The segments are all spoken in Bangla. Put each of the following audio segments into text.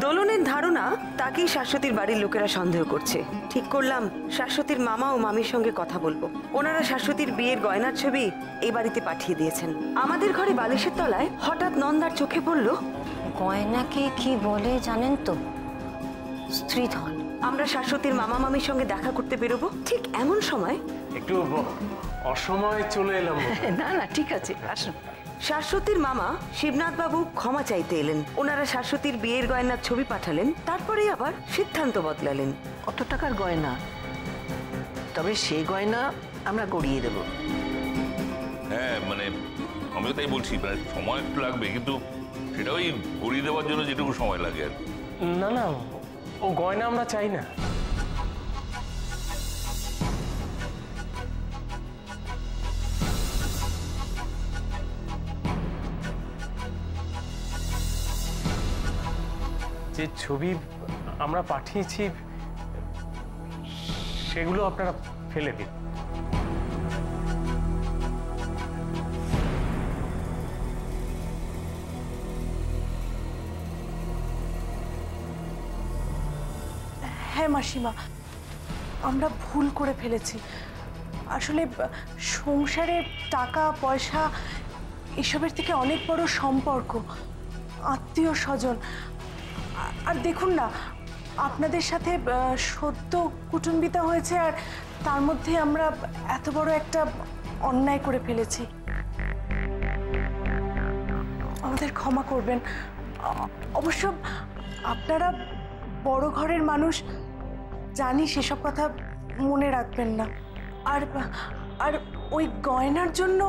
দোলনের ধারণা তাকেই শাশ্বতীর বাড়ির লোকেরা সন্দেহ করছে। ঠিক করলাম শাশ্বতীর মামা ও মামির সঙ্গে কথা বলবো। ওনারা শাশ্বতীর বিয়ের গয়নার ছবি এই বাড়িতে পাঠিয়ে দিয়েছেন। আমাদের ঘরে বালিশের তলায় হঠাৎ নন্দার চোখে পড়লো গয়নাকে কি বলে জানেন তো? স্ত্রীধন। আমরা শাশ্বতীর মামা মামির সঙ্গে দেখা করতে বেরোবো, ঠিক এমন সময় একটু অসময়ে চলে এলাম। না না ঠিক আছে, আসুন। শাশ্বতীর মামা শিবনাথ বাবু ক্ষমা চাইতে এলেন। ওনারা শাশ্বতীর বিয়ের গয়নার ছবি পাঠালেন, তারপরে আবার সিদ্ধান্ত বদলালেন। কত টাকার গয়না? তবে সেই গয়না আমরা গড়িয়ে দেব। হ্যাঁ মানে আমিও তাই বলছি, প্রায় সময় একটু লাগবে, কিন্তু সেটা ওই গড়িয়ে দেওয়ার জন্য যেটুকু সময় লাগে আর। না না, ও গয়না আমরা চাই না। যে ছবি আমরা পাঠিয়েছি সেগুলো আপনারা ফেলে দিন। হ্যাঁ মাসিমা, আমরা ভুল করে ফেলেছি। আসলে সংসারে টাকা পয়সা এসবের থেকে অনেক বড় সম্পর্ক, আত্মীয় স্বজন। আর দেখুন না, আপনাদের সাথে সদ্য কুটুম্বিতা হয়েছে, আর তার মধ্যে আমরা এত বড় একটা অন্যায় করে ফেলেছি। আমাদের ক্ষমা করবেন। অবশ্য আপনারা বড় ঘরের মানুষ, জানি সেসব কথা মনে রাখবেন না। আর আর ওই গয়নার জন্য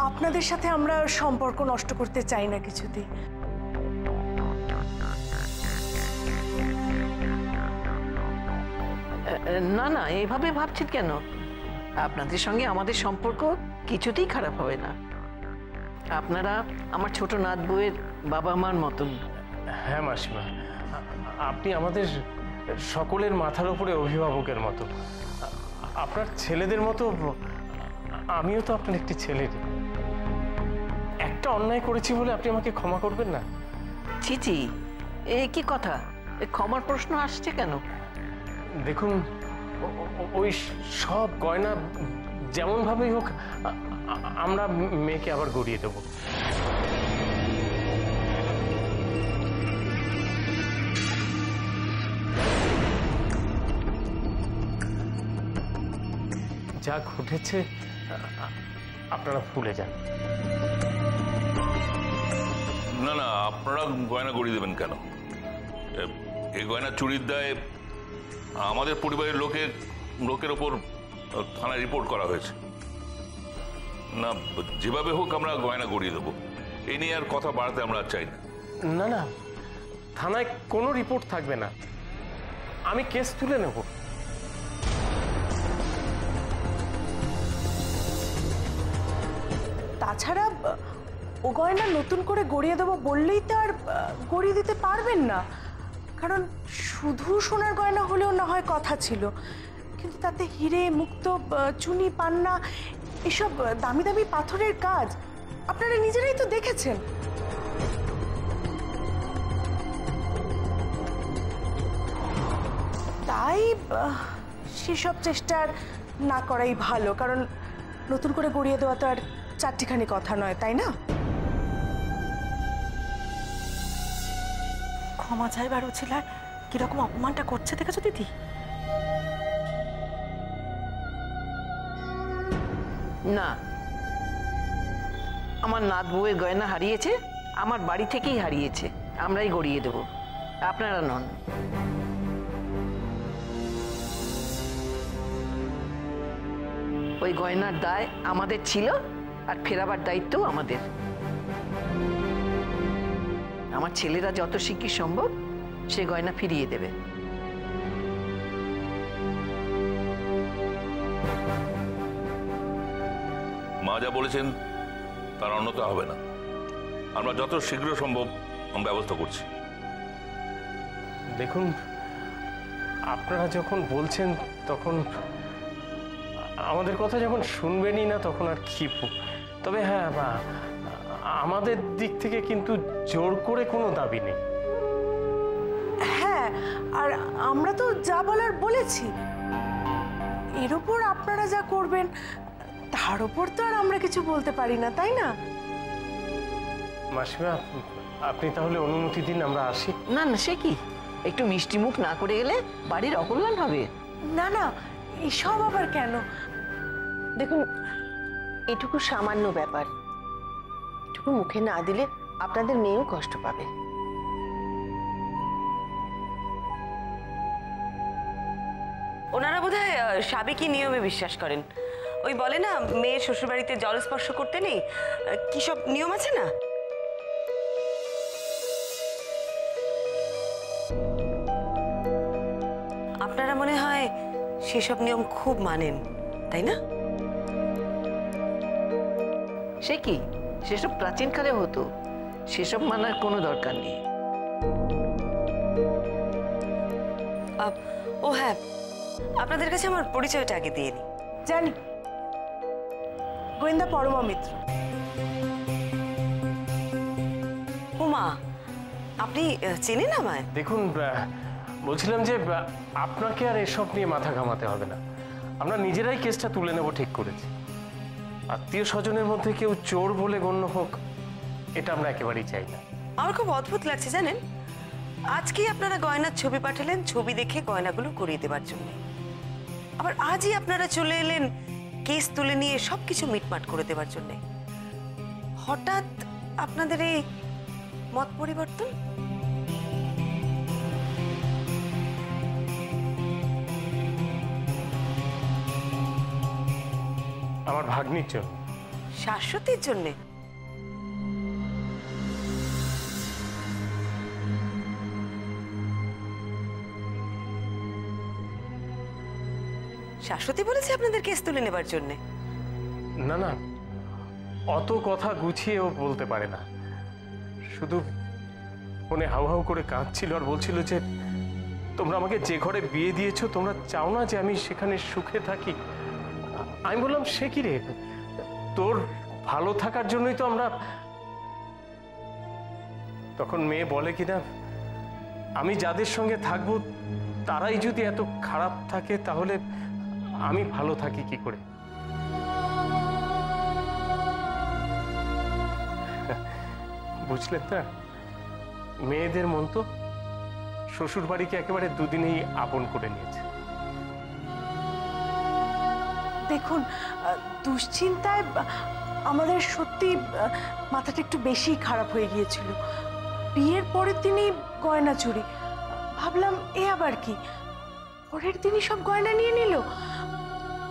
আপনাদের সাথে আমরা সম্পর্ক নষ্ট করতে চাই না কিছুতেই। না না, এইভাবে ভাবছেন কেন? আপনাদের সঙ্গে আমাদের সম্পর্ক কিছুতেই খারাপ হবে না। আপনারা আমার ছোট নাত বউয়ের বাবা মার মতন। হ্যাঁ মাসিমা, আপনি আমাদের সকলের মাথার উপরে অভিভাবকের মতো। আপনার ছেলেদের মতো আমিও তো আপনার একটি ছেলের। একটা অন্যায় করেছি বলে আপনি আমাকে ক্ষমা করবেন না? ছি ছি, এ কি কথা? ক্ষমার প্রশ্ন আসছে কেন? দেখুন, ওই সব গয়না যেমন ভাবেই হোক আমরা মেয়েকে আবার গড়িয়ে দেব। যা ঘটেছে আপনারা ভুলে যান। না না, আপনারা গয়না গড়িয়ে দেবেন কেন? এই গয়না চুরির দায়ে আমাদের পরিবারের লোকের ওপর থানায় রিপোর্ট করা হয়েছে। না, যেভাবে হোক আমরা গয়না গড়িয়ে দেবো। এই নিয়ে আর কথা বাড়াতে আমরা চাই না। না না, থানায় কোনো রিপোর্ট থাকবে না, আমি কেস তুলে নেব। তাছাড়া ও গয়না নতুন করে গড়িয়ে দেবো বললেই তো আর গড়িয়ে দিতে পারবেন না। কারণ শুধু সোনার গয়না হলেও না হয় কথা ছিল, কিন্তু তাতে হিরে মুক্ত চুনি পান্না এসব দামি দামি পাথরের কাজ আপনারা নিজেরাই তো দেখেছেন। তাই সেসব চেষ্টা না করাই ভালো, কারণ নতুন করে গড়িয়ে দেওয়া তো আর চারটিখানি কথা নয়, তাই না? ক্ষমা চাইবার ছেলে কিরকম অপমানটা করছে দেখেছো দিদি? না, আমার নাত বউয়ের গয়না হারিয়েছে, আমার বাড়ি থেকেই হারিয়েছে, আমরাই গড়িয়ে দেব, আপনারা নন। ওই গয়নার দায় আমাদের ছিল, আর ফেরাবার দায়িত্বও আমাদের। আমার ছেলেরা যত শিগগির সম্ভব সে গয়না ফিরিয়ে দেবে। মা যা বলেছেন তার অন্যতা হবে না। আমরা যত শীঘ্র সম্ভব ব্যবস্থা করছি। দেখুন, আপনারা যখন বলছেন তখন আমাদের কথা যখন শুনবেনই না তখন আর কি। তবে হ্যাঁ, আমাদের দিক থেকে কিন্তু জোর করে কোনো দাবি নেই। হ্যাঁ, আর আমরা তো যা বলার বলেছি। এর উপর আপনারা যা করবেন তার উপর তো আর আমরা কিছু বলতে পারি না, তাই না? মাসিমা, আপনি তাহলে অনুমতি দিন, আমরা আসি। না না, সে কি, একটু মিষ্টি মুখ না করে গেলে বাড়ির অকল্যাণ হবে। না না, এসব আবার কেন? দেখুন, এটুকু সামান্য ব্যাপার, এটুকু মুখে না দিলে আপনাদের মেয়েও কষ্ট পাবে। ওনারা বোধহয় সাবেকি নিয়মে বিশ্বাস করেন। ওই বলে না, মেয়ের শ্বশুরবাড়িতে জল স্পর্শ করতে নেই, কি সব নিয়ম আছে না। আপনারা মনে হয় সেসব নিয়ম খুব মানেন, তাই না? সে কি, সেসব প্রাচীনকালে হতো, সেসব মানার কোনো দরকার নেই। ও হ্যাঁ, আপনাদের কাছে আমার পরিচয়টা আগে দিয়ে নিই। জানি, গোয়েন্দা পরমা মিত্র। উমা, আপনি চেনেন আমায়? দেখুন, বলছিলাম যে আপনাকে আর এসব নিয়ে মাথা ঘামাতে হবে না, আমরা নিজেরাই কেসটা তুলে নেব ঠিক করেছি। আত্মীয় স্বজনের মধ্যে কেউ চোর বলে গণ্য হোক, এটা আমরা একেবারেই চাই না। আমার খুব অদ্ভুত লাগছে জানেন, আজকেই আপনারা গয়নার ছবি পাঠালেন ছবি দেখে গয়নাগুলো করিয়ে দেবার জন্য, আবার আজই আপনারা চলে এলেন কেস তুলে নিয়ে সবকিছু মিটমাট করে দেবার জন্য। হঠাৎ আপনাদের এই মত পরিবর্তন? আমার ভাগ্নির জন্য। শাশ্বতীর জন্যে? শাশ্বতী বলেছে আপনাদের কেস তুলে নেবার জন্যে? না না, অত কথা গুছিয়েও বলতে পারে না, শুধু ফোনে হাউ হাউ করে কাঁদছিল আর বলছিল যে তোমরা আমাকে যে ঘরে বিয়ে দিয়েছো তোমরা চাও না যে আমি সেখানে সুখে থাকি। আমি বললাম, সে কি রে, তোর ভালো থাকার জন্যই তো আমরা। তখন মেয়ে বলে কিনা, আমি যাদের সঙ্গে থাকবো তারাই যদি এত খারাপ থাকে তাহলে আমি ভালো থাকি কি করে। বুঝলেন না, মেয়েদের মন তো শ্বশুর বাড়িকে একেবারে দুদিনেই আপন করে নিয়েছে। দেখুন, দুশ্চিন্তায় আমাদের সত্যি মাথাটা একটু বেশি খারাপ হয়ে গিয়েছিল। বিয়ের পরের দিনই গয়না চুরি, ভাবলাম এ আবার কি, পরের দিনই সব গয়না নিয়ে নিল।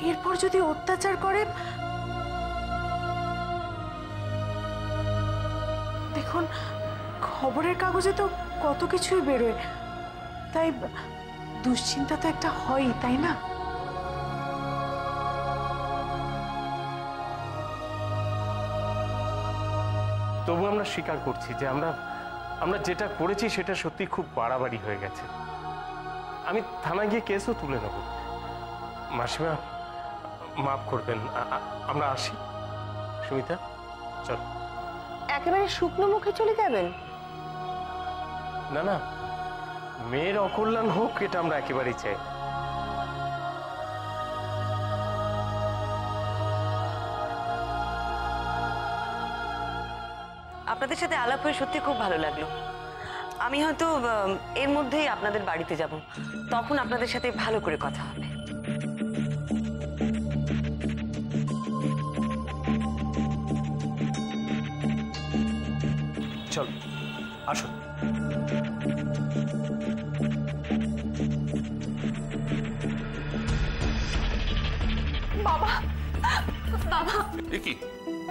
এরপর যদি অত্যাচার করে, দেখুন খবরের কাগজে তো কত কিছুই বেরোয়, তাই দুশ্চিন্তা তো একটা হয়ই, তাই না? তবু আমরা স্বীকার করছি যে আমরা যেটা করেছি সেটা সত্যি খুব বাড়াবাড়ি হয়ে গেছে। আমি থানায় গিয়ে কেসও তুলে নেব। মাসিমা, মাফ করবেন, আমরা আসি। সুমিতা, চল। একেবারে শুকনো মুখে চলে যাবেন? না না, মেয়ের অকল্যাণ হোক এটা আমরা একেবারেই চাই। আপনাদের সাথে আলাপ হয়ে সত্যি খুব ভালো লাগলো। আমি হয়তো এর মধ্যেই আপনাদের বাড়িতে যাব, তখন আপনাদের সাথে ভালো করে কথা হবে। চল, আসুন। বাবা, বাবা, এ কি?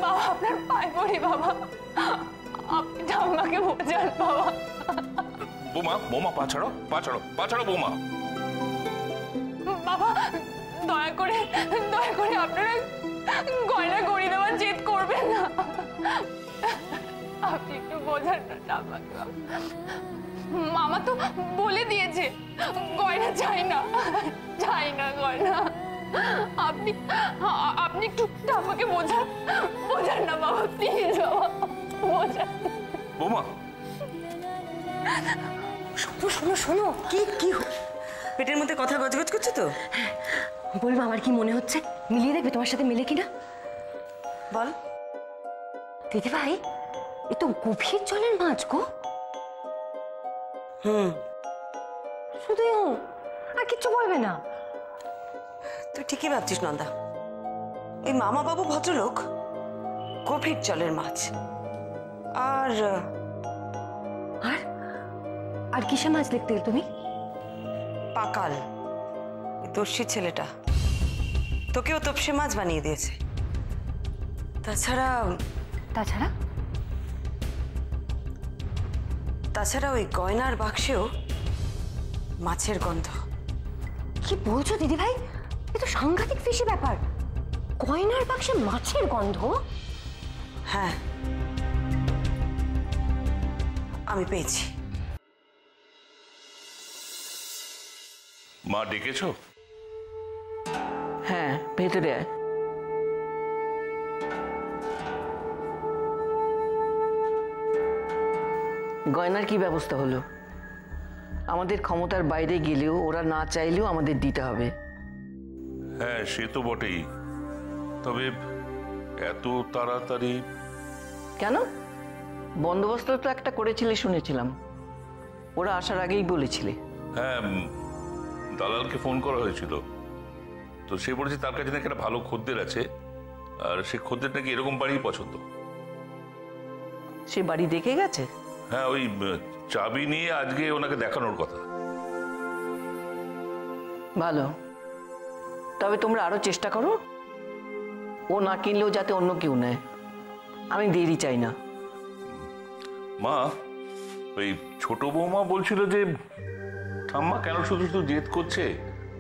বাবা আপনার পায়ে পড়ি বাবা, আপনি ঠাম্মাকে বোঝান বাবা। বৌমা, বৌমা, পা ছাড়ো, পা ছাড়ো, পা ছাড়ো বৌমা। বাবা দয়া করে আপনারা গয়না গড়িয়ে দেওয়ার জেদ করবেন না, আপনি একটু বোঝান না ঠাম্মাকে। মামা তো বলে দিয়েছে গয়না চাই না গয়না। আপনি একটু ঠাম্মাকে বোঝান না বাবা, প্লিজ বাবা বৌমা, শোনো শোনো শোনো, কি কি পেটের মধ্যে কথা গজগজ করছে তো? বলবো আমার কি মনে হচ্ছে, মিলিয়ে দেখবে তোমার সাথে মিলে কিনা। বল। দিদি ভাই, এ তো গভীর জলের মাছ গো। শুধু আর কিচ্ছু বলবে না? তুই ঠিকই ভাবছিস নন্দা, ওই মামা বাবু ভদ্রলোক গভীর জলের মাছ। আর আর আর কিসে মাছ দেখতে গেলে তুমি? পাকাল, এই দস্যি ছেলেটা তোকেও তপসে মাছ বানিয়ে দিয়েছে। তাছাড়া তাছাড়া তাছাড়া ওই গয়নার বাক্সেও মাছের গন্ধ। কি বলছো দিদি ভাই, এ তো সাংঘাতিক ফিসি ব্যাপার। গয়নার বাক্সে মাছের গন্ধ? হ্যাঁ, আমি পেয়েছি। মা ডেকেছো? হ্যাঁ, ভেতরে আয়। গয়নার কি ব্যবস্থা হলো? আমাদের ক্ষমতার বাইরে গেলেও ওরা না চাইলেও আমাদের দিতে হবে। হ্যাঁ, সে তো বটেই, তবে এত তাড়াতাড়ি? কেন? বন্দোবস্ত তো একটা করেছিলে শুনেছিলাম, ওরা আসার আগেই বলেছিলে। হ্যাঁ, দালালকে ফোন করা হয়েছিল, তো সে বলেছে তার কাছে নাকি একটা ভালো খদ্দের আছে, আর সে খদ্দের নাকি এরকম বাড়ি পছন্দ। সে বাড়ি দেখে গেছে? হ্যাঁ, ওই চাবি নিয়ে আজকে ওনাকে দেখানোর কথা। ভালো, তবে তোমরা আরো চেষ্টা করো, ও না কিনলেও যাতে অন্য কেউ নেয়। আমি দেরি চাই না। মা, ওই ছোট বৌমা বলছিল যে ঠাম্মা কেন শুধু শুধু জেদ করছে,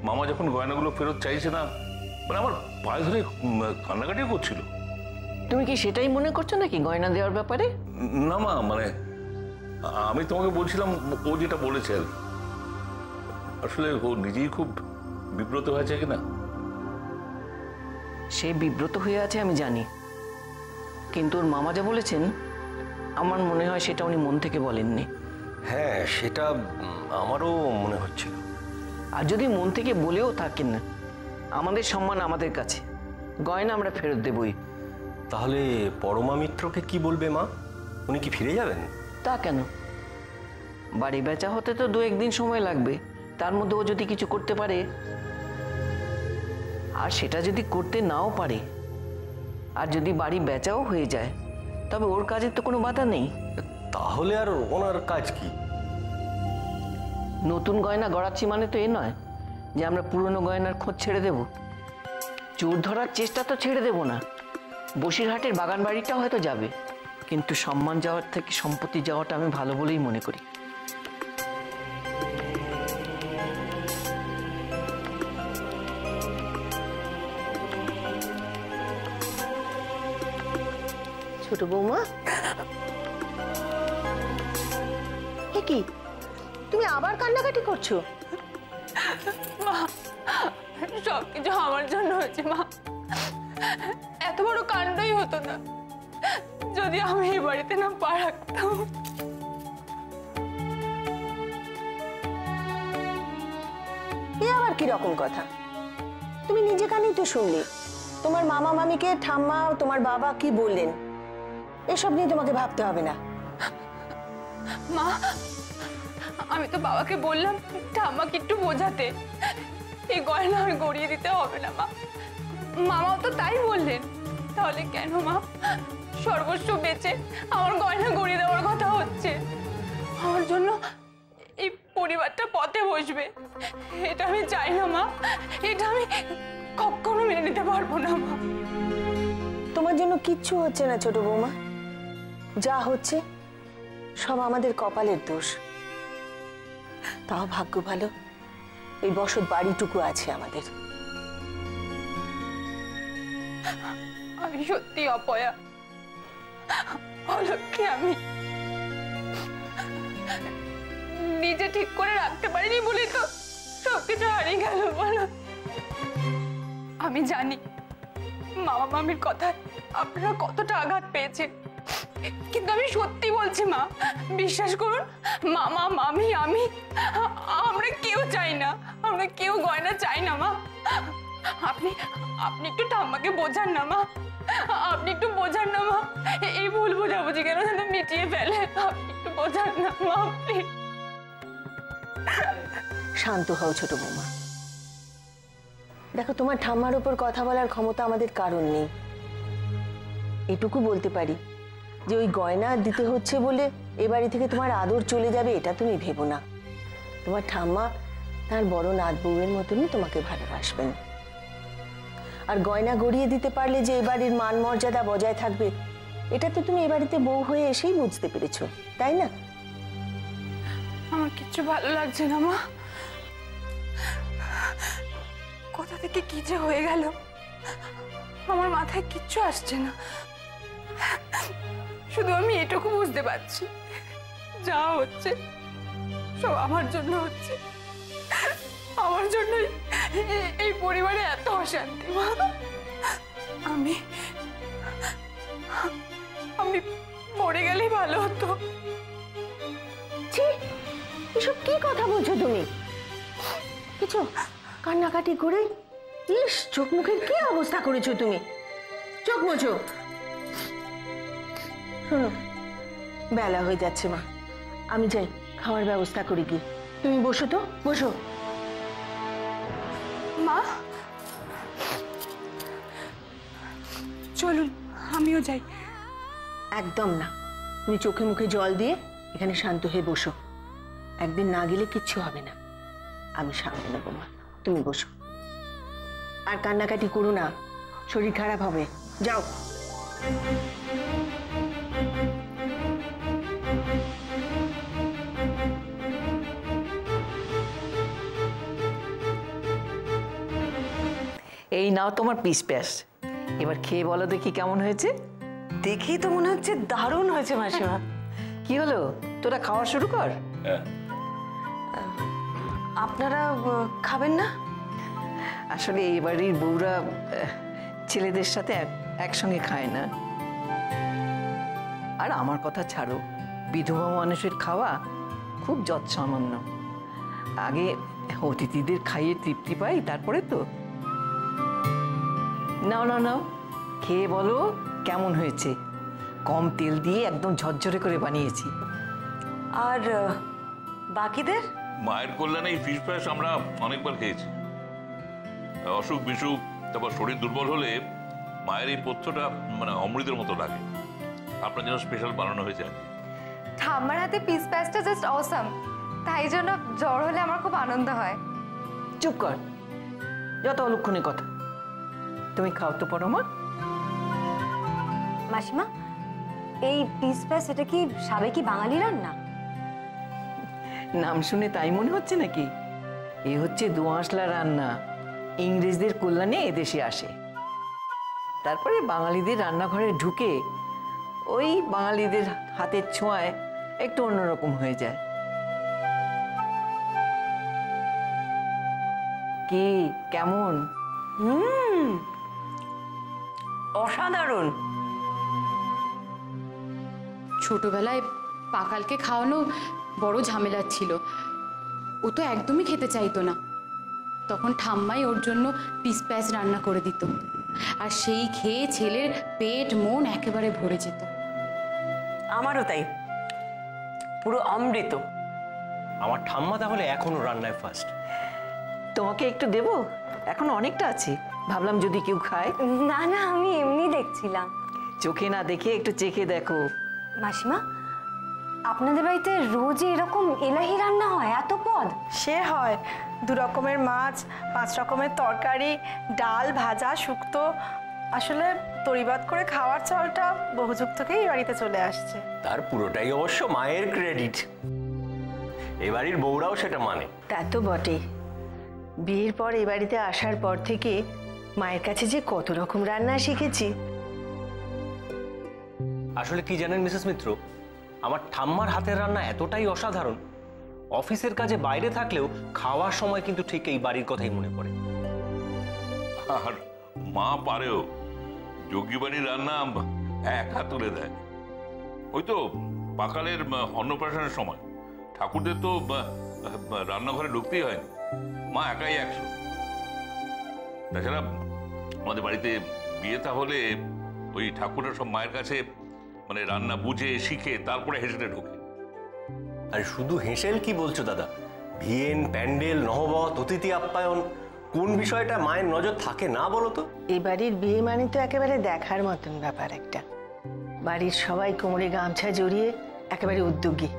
মামা যখন গয়নাগুলো ফেরত চাইছে না, মানে আমার পায়ে ধরে কান্নাকাটিও করছিল। তুমি কি সেটাই মনে করছো নাকি গয়না দেওয়ার ব্যাপারে? না মা, মানে আমি তোমাকে বলছিলাম ও যেটা বলেছে আর কি। আসলে ও নিজেই খুব বিব্রত হয়েছে কিনা। সে বিব্রত হয়ে আছে আমি জানি, কিন্তু ওর মামা যা বলেছেন আমার মনে হয় সেটা উনি মন থেকে বলেননি। হ্যাঁ, সেটা আমারও মনে হচ্ছিল। আর যদি মন থেকে বলেও থাকেন না, আমাদের সম্মান আমাদের কাছে, গয়না আমরা ফেরত দেবই। তাহলে পরমা মিত্রকে কি বলবে মা? উনি কি ফিরে যাবেন? তা কেন? বাড়ি বেচা হতে তো 2-1 দিন সময় লাগবে, তার মধ্যে ও যদি কিছু করতে পারে। আর সেটা যদি করতে নাও পারে, আর যদি বাড়ি বেচাও হয়ে যায়, তবে ওর কাজের তো কোনো বাধা নেই। তাহলে আর ওনার কাজ কি? নতুন গয়না গড়াচ্ছি মানে তো এ নয় যে আমরা পুরনো গয়নার খোঁজ ছেড়ে দেব। চোর ধরার চেষ্টা তো ছেড়ে দেব না। বসিরহাটের বাগান বাড়িটাও হয়তো যাবে, কিন্তু সম্মান যাওয়ার থেকে সম্পত্তি যাওয়াটা আমি ভালো বলেই মনে করি। ছোট বৌমা, এ কি তুমি আবার কান্নাকাটি করছো? মা, সবকিছু আমার জন্য হয়েছে মা। এত বড় কাণ্ডই হতো না যদি আমি এই বাড়িতে না পা রাখতাম। এ আবার কি রকম কথা? তুমি নিজে কানেই তো শুনলে তোমার মামা মামিকে ঠাম্মা তোমার বাবা কি বললেন। এসব নিয়ে তোমাকে ভাবতে হবে না। মা, আমি তো বাবাকে বললাম ঠাম্মাকে একটু বোঝাতে, এই গয়না আর গড়িয়ে দিতে হবে না মা। মামাও তো তাই বললেন। তাহলে কেন মা সর্বস্ব বেচে আমার গয়না গড়িয়ে দেওয়ার কথা হচ্ছে? আমার জন্য এই পরিবারটা পথে বসবে, এটা আমি চাই না মা। এটা আমি কখনো মেনে নিতে পারবো না মা। তোমার জন্য কিচ্ছু হচ্ছে না ছোট বৌমা, যা হচ্ছে সব আমাদের কপালের দোষ। তাও ভাগ্য ভালো এই বসত বাড়িটুকু আছে আমাদের। আমি সত্যি অপয়া, অলক্ষী। আমি নিজে ঠিক করে রাখতে পারিনি বলে তো সবকিছু হারিয়ে গেল বলো। আমি জানি মামা মামির কথায় আপনারা কতটা আঘাত পেয়েছেন, কিন্তু আমি সত্যি বলছি মা, বিশ্বাস করুন, মামা মামি আমি আমরা কেউ চাই না, আমরা কেউ গয়না চাই না মা। আপনি আপনি একটু ঠাম্মাকে বোঝান না মা, আপনি একটু বোঝান না মা, এই ভুল বোঝাবুঝি কেন যেন মিটিয়ে ফেলে, আপনি একটু বোঝান না মা প্লিজ। শান্ত হও ছোট বৌমা। দেখো, তোমার ঠাম্মার উপর কথা বলার ক্ষমতা আমাদের কারণ নেই। এটুকু বলতে পারি যে ওই গয়না দিতে হচ্ছে বলে এ বাড়ি থেকে তোমার আদর চলে যাবে এটা তুমি ভেবো না। তোমার ঠাম্মা তার বড় নাত বউয়ের মতনই তোমাকে ভালোবাসবেন। আর গয়না গড়িয়ে দিতে পারলে যে এ বাড়ির মান মর্যাদা বজায় থাকবে, এটা তো তুমি এ বাড়িতে বউ হয়ে এসেই বুঝতে পেরেছো, তাই না? আমার কিচ্ছু ভালো লাগছে না মা, কোথা থেকে কি যে হয়ে গেল আমার মাথায় কিচ্ছু আসছে না। শুধু আমি এটুকু বুঝতে পারছি, যা হচ্ছে সব আমার জন্য হচ্ছে, আমার জন্যই এই পরিবারে এত অশান্তি মা। আমি আমি মরে গেলেই ভালো হতো। এসব কি কথা বলছো তুমি? কিছু কান্নাকাটি করে ইস, চোখ মুখের কি অবস্থা করেছো তুমি? চোখ মোছো। শোনো, বেলা হয়ে যাচ্ছে মা, আমি যাই খাওয়ার ব্যবস্থা করি। কি তুমি বসো তো, বসো। মা চলুন আমিও যাই। একদম না, তুমি চোখে মুখে জল দিয়ে এখানে শান্ত হয়ে বসো। একদিন না গেলে কিচ্ছু হবে না, আমি সামলে নেবো মা, তুমি বসো। আর কান্নাকাটি করো না, শরীর খারাপ হবে। যাও। এই নাও তোমার পিস প্যাস, এবার খেয়ে বলো দেখি কেমন হয়েছে। দেখেই তো মনে হচ্ছে দারুণ হয়েছে মাসিমা। কি হলো, তোরা খাওয়া শুরু কর। আপনারা খাবেন না? আসলে এই বাড়ির বউরা ছেলেদের সাথে একসঙ্গে খায় না। আর আমার কথা ছাড়ো, বিধবা মানুষের খাওয়া খুব যৎসামান্য। আগে অতিথিদের খাইয়ে তৃপ্তি পাই, তারপরে তো। নাও নাও নাও, খেয়ে বলো কেমন হয়েছে। কম তেল দিয়ে একদম ঝরঝরে করে বানিয়েছি। আর বাকিদের? মায়ের কল্যাণে এই ফিশ ফ্রাইস আমরা অনেকবার খেয়েছি। অসুখ বিসুখ, তারপর শরীর দুর্বল হলে মায়ের এই পথ্যটা মানে অমৃতের মতো লাগে। আপনার জন্য স্পেশাল বানানো হয়েছে। ঠাম্মার হাতে পিস প্যাসটা জাস্ট অসাম, তাই জন্য জ্বর হলে আমার খুব আনন্দ হয়। চুপ কর, যত অলক্ষণে কথা। তুমি খাও তো পরো মা। মাসিমা, এই পিস প্যাস এটা কি সাবেকি বাঙালি রান্না? নাম শুনে তাই মনে হচ্ছে নাকি? এ হচ্ছে দোআঁশলা রান্না, ইংরেজদের কল্যাণে এদেশে আসে। তারপরে বাঙালিদের রান্নাঘরে ঢুকে ওই বাঙালিদের হাতের ছোঁয়ায় একটু অন্যরকম হয়ে যায়। কি কেমন? অসাধারণ। ছোটবেলায় পাকালকে খাওয়ানো বড় ঝামেলা ছিল, ও তো একদমই খেতে চাইতো না। তখন ঠাম্মাই ওর জন্য পিস প্যাস রান্না করে দিত, আর সেই খেয়ে ছেলের পেট মন একেবারে ভরে যেত। আমারও তাই, পুরো অমৃত। আমার ঠাম্মা তাহলে এখনো রান্নায় ফার্স্ট। তোমাকে একটু দেবো, এখন অনেকটা আছে, ভাবলাম যদি কেউ খায়। না না, আমি এমনি দেখছিলাম। চোখে না দেখে একটু চেখে দেখো। মাসিমা, আপনাদের বাড়িতে রোজ এরকম এলাহি রান্না হয়? এত পদ? সে হয়, 2 রকমের মাছ, 5 রকমের তরকারি, ডাল, ভাজা, শুক্তো। আসলে তরিবাদ করে খাওয়ার চলটা বহু যুগ থেকেই এই বাড়িতে চলে আসছে। তার পুরোটাই অবশ্য মায়ের ক্রেডিট। এ বাড়ির বউরাও সেটা মানে। তা তো বটে। বিয়ের পর এই বাড়িতে আসার পর থেকে মায়ের কাছে যে কত রকম রান্না শিখেছি। আসলে কি জানেন মিসেস মিত্র, আমার ঠাম্মার হাতের রান্না এতটাই অসাধারণ, অফিসের কাজে বাইরে থাকলেও খাওয়ার সময় কিন্তু ঠিক এই বাড়ির কথাই মনে পড়ে। আর মা পারেও, যোগী বাড়ির রান্না এক হাত তুলে দেয়। ওই তো পাকালের অন্নপ্রাশনের সময় ঠাকুরদের তো রান্নাঘরে ঢুকতেই হয়নি, মা একাই 100। তাছাড়া আমাদের বাড়িতে বিয়ে তাহলে ওই ঠাকুরের সব মায়ের কাছে মানে রান্না বুঝে শিখে তারপরে হেসেটে ঢোকে। আর শুধু হেসেল কি বলছো দাদা, ভিয়েন, প্যান্ডেল, নহবত, অতিথি আপ্যায়ন, কোন বিষয়টা মায়ের নজর থাকে না বলো তো? এই বাড়ির বিয়ে মানে তো একেবারে দেখার মতন ব্যাপার একটা। বাড়ির সবাই কোমরে গামছা জড়িয়ে একেবারে উদ্যোগী।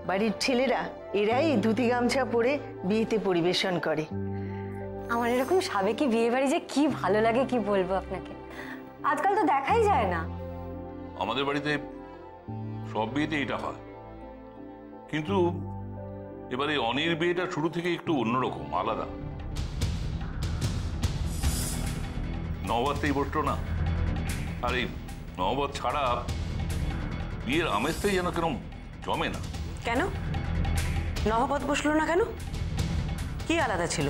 বাড়ির ছেলেরা এরাই ধুতি গামছা পরে বিয়েতে পরিবেশন করে। আমার এরকম সাবেকি বিয়ে বাড়ি যে কি ভালো লাগে কি বলবো আপনাকে, আজকাল তো দেখাই যায় না। আমাদের বাড়িতে সব বিয়েতে এটা হয়, কিন্তু এবারে অনির বিয়েটা শুরু থেকে একটু অন্যরকম, আলাদা। নহবতটাই বসলো না, আর এই নহবত ছাড়া বিয়ের আমেজটাই যেন কেন জমে না। কেন নহবত বসলো না কেন? কি আলাদা ছিল?